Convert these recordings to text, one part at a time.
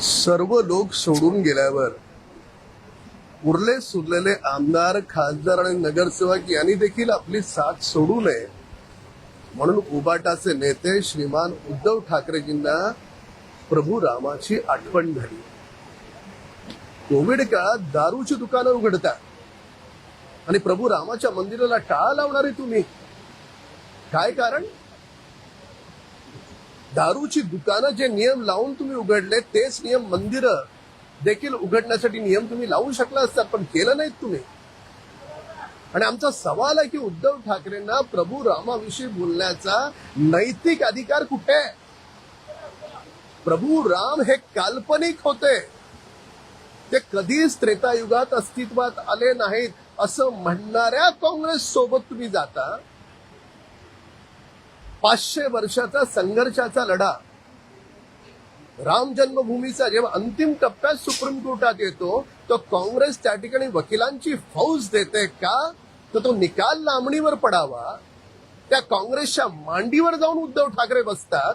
सर्व लोक सोडून गेल्यावर उरले सुरलेले आमदार, खासदार आणि नगरसेवक यांनी देखील आपली साथ सोडू नये म्हणून उबाटाचे नेते श्रीमान उद्धव ठाकरेजींना प्रभू रामाची आठवण झाली. कोविड काळात दारूची दुकानं उघडतात आणि प्रभू रामाच्या मंदिराला टाळा लावणारे तुम्ही. काय कारण? दारूची दुकानं जे नियम लावून तुम्ही उघडले तेच नियम मंदिरं देखील उघडण्यासाठी नियम तुम्ही लावू शकला असतात, पण केलं नाहीत तुम्ही. आणि आमचा सवाल आहे की उद्धव ठाकरेंना प्रभू रामाविषयी बोलण्याचा नैतिक अधिकार कुठे आहे? प्रभू राम हे काल्पनिक होते, ते कधीच त्रेतायुगात अस्तित्वात आले नाहीत असं म्हणणाऱ्या काँग्रेस सोबत तुम्ही जाता. 500 वर्षाचा संघर्षाचा लढा, राम जन्मभूमीचा जेव्हा अंतिम टप्प्यात सुप्रीम कोर्टात येतो तो काँग्रेस त्या ठिकाणी वकिलांची फौज देते का? तर तो निकाल लांबणीवर पडावा. त्या काँग्रेसच्या मांडीवर जाऊन उद्धव ठाकरे बसतात.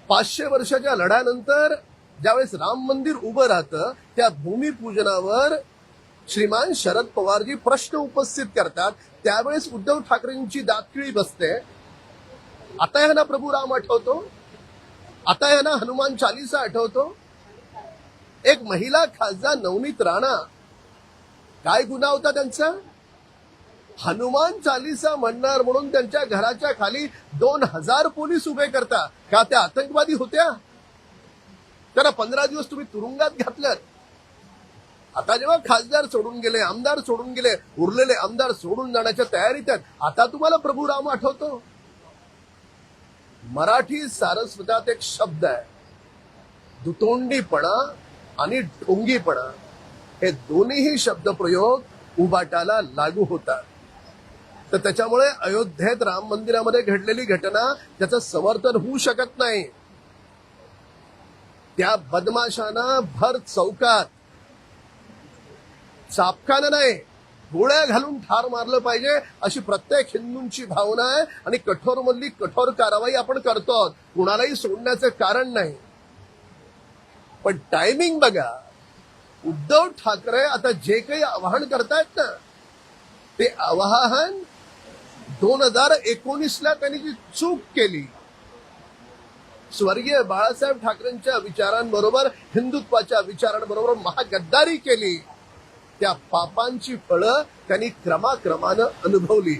500 वर्षाच्या लढ्यानंतर ज्यावेळेस राम मंदिर उभं राहतं त्या भूमिपूजनावर श्रीमान शरद पवारजी प्रश्न उपस्थित करतात, त्यावेळेस उद्धव ठाकरेंची दातखिळी बसते. आता ह्यांना प्रभू राम आठवतो, आता ह्यांना हनुमान चालीसा आठवतो. एक महिला खासदार नवनीत राणा, काय गुन्हा होता त्यांचा? हनुमान चालीसा म्हणणार म्हणून त्यांच्या घराच्या खाली 2000 पोलीस उभे करता. का त्या आतंकवादी होत्या? त्यांना 15 दिवस तुम्ही तुरुंगात घातल्यात. आता जेव्हा खासदार सोडून गेले, आमदार सोडून गेले, उरलेले आमदार सोडून जाण्याच्या तयारीत आहेत, आता तुम्हाला प्रभू राम आठवतो? मराठी सारस्वतात एक शब्द आहे, दुतोंडीपणा आणि ढोंगीपणा. हे दोन्हीही शब्दप्रयोग उबाटाला लागू होतात. तर त्याच्यामुळे अयोध्येत राम मंदिरामध्ये घडलेली घटना त्याचं समर्थन होऊ शकत नाही. त्या बदमाशांना भर चौकात चापकानं नाही गोळ्या घालून ठार मारलं पाहिजे अशी प्रत्येक हिंदूंची भावना आहे आणि कठोर मधली कठोर कारवाई आपण करतो. कुणालाही सोडण्याचं कारण नाही. पण टायमिंग बघा. उद्धव ठाकरे आता जे काही आवाहन करतायत ना, ते आवाहन 2019ला त्यांनी जी चूक केली, स्वर्गीय बाळासाहेब ठाकरेंच्या विचारांबरोबर, हिंदुत्वाच्या विचारांबरोबर महागद्दारी केली, त्या पापांची फळं त्यांनी क्रमाक्रमानं अनुभवली.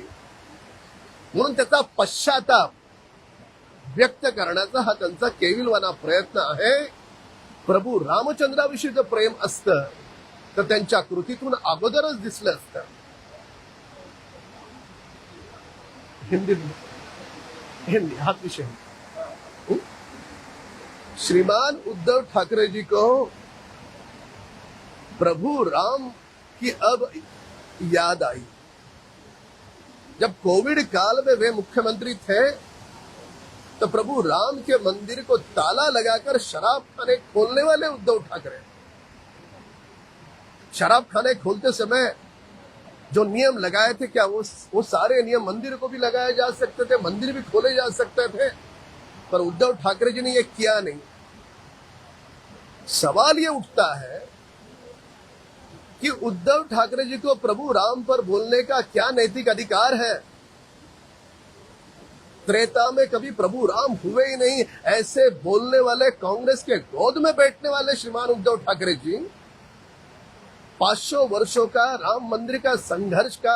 म्हणून त्याचा पश्चाताप व्यक्त करण्याचा हा त्यांचा केविलवाना प्रयत्न आहे. प्रभू रामचंद्राविषयीचं प्रेम असतं तर त्यांच्या कृतीतून अगोदरच दिसलं असतं. हिंदी हाथ विषय. श्रीमान उद्धव ठाकरे जी को प्रभु राम की अब याद आई. जब कोविड काल में वे मुख्यमंत्री थे तो प्रभु राम के मंदिर को ताला लगाकर शराब खाने खोलने वाले उद्धव ठाकरे. शराब खाने खोलते समय जो नियम लगाए थे, क्या वो सारे नियम मंदिर को भी लगाए जा सकते थे, मंदिर भी खोले जा सकते थे, पर उद्धव ठाकरे जी ने ये किया नहीं. सवाल ये उठता है कि उद्धव ठाकरे जी को प्रभु राम पर बोलने का क्या नैतिक अधिकार है? त्रेता में कभी प्रभु राम हुए ही नहीं. ऐसे बोलने वाले कांग्रेस के गोद में बैठने वाले श्रीमान उद्धव ठाकरे जी 500 वर्षों का राम मंदिर का संघर्ष का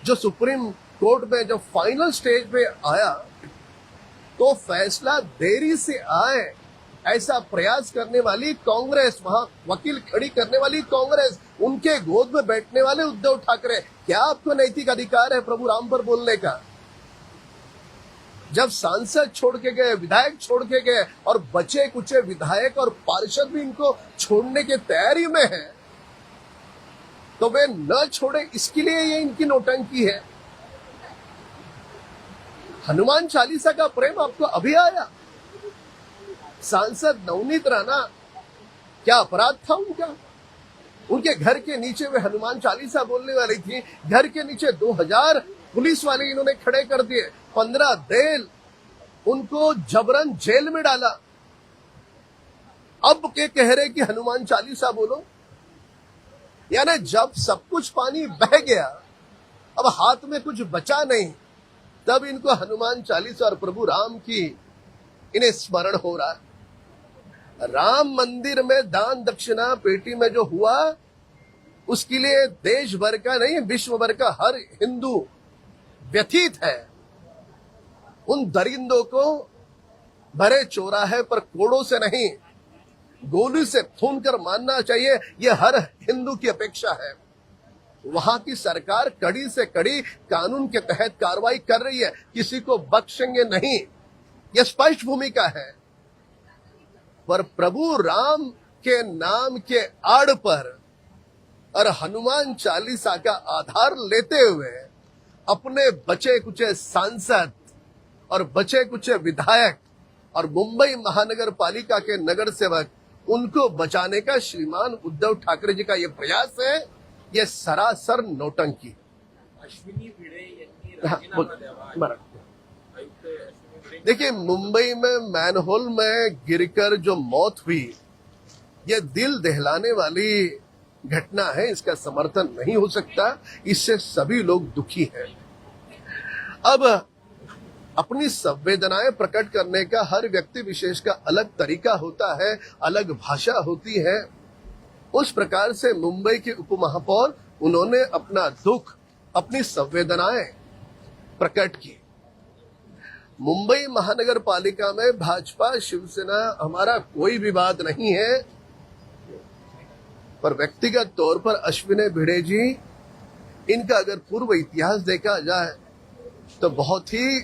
जो सुप्रीम कोर्ट में जो फाइनल स्टेज पे आया, तो फैसला देरी से आए ऐसा प्रयास करने वाली कांग्रेस, वहां वकील खड़ी करने वाली कांग्रेस, उनके गोद में बैठने वाले उद्धव ठाकरे, क्या आपको नैतिक अधिकार है प्रभु राम पर बोलने का? जब सांसद छोड़ के गए, विधायक छोड़ के गए और बचे कुचे विधायक और पार्षद भी इनको छोड़ने की तैयारी में है, तो वे न छोड़े इसके लिए ये इनकी नौटंकी है. हनुमान चालीसा का प्रेम आपको अभी आया? सांसद नवनीत राणा, क्या अपराध था उनका? उनके घर के नीचे वे हनुमान चालीसा बोलने वाली थी, घर के नीचे 2000 पुलिस वाले इन्होंने खड़े कर दिए. 15 दिन उनको जबरन जेल में डाला। अब के कह रहे कि हनुमान चालीसा बोलो, यानी जब सब कुछ पानी बह गया, अब हाथ में कुछ बचा नहीं, तब इनको हनुमान चालीसा और प्रभु राम की इन्हें स्मरण हो रहा है। राम मंदिर में दान दक्षिणा पेटी में जो हुआ, उसके लिए देश भर का नहीं, विश्व भर का हर हिंदू व्यथित है। उन दरिंदों को भरे चौराहे पर कोड़ों से नहीं, गोली से खून कर मानना चाहिए, यह हर हिंदू की अपेक्षा है। वहां की सरकार कड़ी से कड़ी कानून के तहत कार्रवाई कर रही है, किसी को बख्शेंगे नहीं, यह स्पष्ट भूमिका है। पर प्रभु राम के नाम के आड़ पर और हनुमान चालीसा का आधार लेते हुए अपने बचे कुचे सांसद और बचे कुचे विधायक और मुंबई महानगर पालिका के नगर सेवक, उनको बचाने का श्रीमान उद्धव ठाकरे जी का यह प्रयास है, यह सरासर नौटंकी। अश्विनी भिडे यांनी राजीनामा द्यावा। देखिए, मुंबई में मैनहोल में गिरकर जो मौत हुई, यह दिल दहलाने वाली घटना है, इसका समर्थन नहीं हो सकता, इससे सभी लोग दुखी हैं। अब अपनी संवेदनाएं प्रकट करने का हर व्यक्ति विशेष का अलग तरीका होता है, अलग भाषा होती है। उस प्रकार से मुंबई के उपमहापौर, उन्होंने अपना दुख, अपनी संवेदनाएं प्रकट की। मुंबई महानगर पालिका में भाजपा शिवसेना हमारा कोई विवाद नहीं है, पर व्यक्तिगत तौर पर अश्विनी भिडे जी, इनका अगर पूर्व इतिहास देखा जाए तो बहुत ही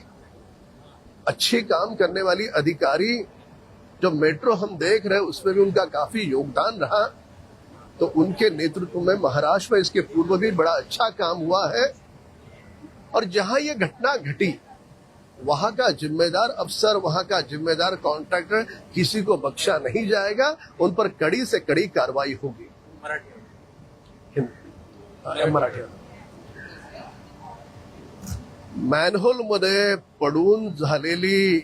अच्छी काम करने वाली अधिकारी, जो मेट्रो हम देख रहे हैं उसमें भी उनका काफी योगदान रहा, तो उनके नेतृत्व में महाराष्ट्र में इसके पूर्व भी बड़ा अच्छा काम हुआ है। और जहां ये घटना घटी, वहां का जिम्मेदार अफसर, वहां का जिम्मेदार कॉन्ट्रैक्टर, किसी को बख्शा नहीं जाएगा, उन पर कड़ी से कड़ी कार्रवाई होगी। मराठी मॅनहोल मध्ये पडून झालेली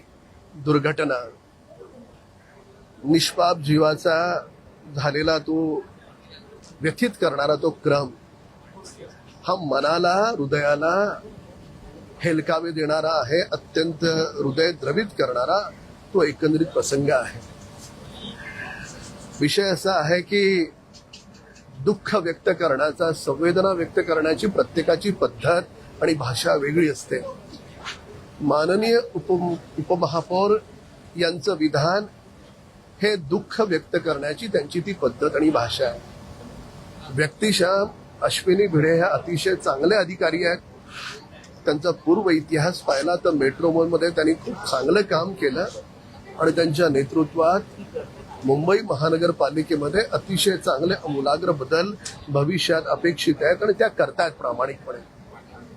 दुर्घटना, निष्पाप जीवाचा झालेला तो व्यथित करणारा तो क्रम, हा मनाला, हृदयाला हेलकावे देणारा आहे, अत्यंत हृदय द्रवित करणारा तो एकंदरीत प्रसंग आहे। विषय असा आहे की दुःख व्यक्त करण्याचा, संवेदना व्यक्त करण्याची प्रत्येकाची पद्धत आणि भाषा वेगळी असते। माननीय उपमहापौर यांचं विधान हे दुःख व्यक्त करण्याची त्यांची ती पद्धत आणि भाषा आहे। व्यक्तिशः अश्विनी भिडे ह्या अतिशय चांगले अधिकारी आहेत। त्यांचा पूर्व इतिहास पाहिला तर मेट्रो मॉलमध्ये त्यांनी खूप चांगलं काम केलं आणि त्यांच्या नेतृत्वात मुंबई महानगरपालिकेमध्ये अतिशय चांगले आमूलाग्र बदल भविष्यात अपेक्षित आहेत आणि त्या करतायत प्रामाणिकपणे।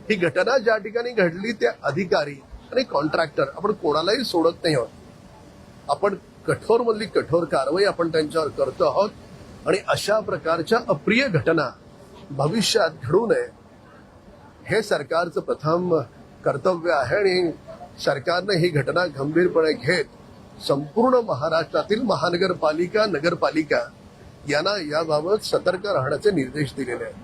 ही घटना ज्या ठिकाणी घडली, त्या अधिकारी आणि कॉन्ट्रॅक्टर, आपण कोणालाही सोडत नाही आहोत, आपण कठोर मधली कठोर कारवाई आपण त्यांच्यावर करतो आहोत आणि अशा प्रकारच्या अप्रिय घटना भविष्यात घडू नये, हे सरकारचं प्रथम कर्तव्य आहे। आणि सरकारने ही घटना गंभीरपणे घेत संपूर्ण महाराष्ट्रातील महानगरपालिका, नगरपालिका यांना याबाबत सतर्क राहण्याचे निर्देश दिलेले आहेत।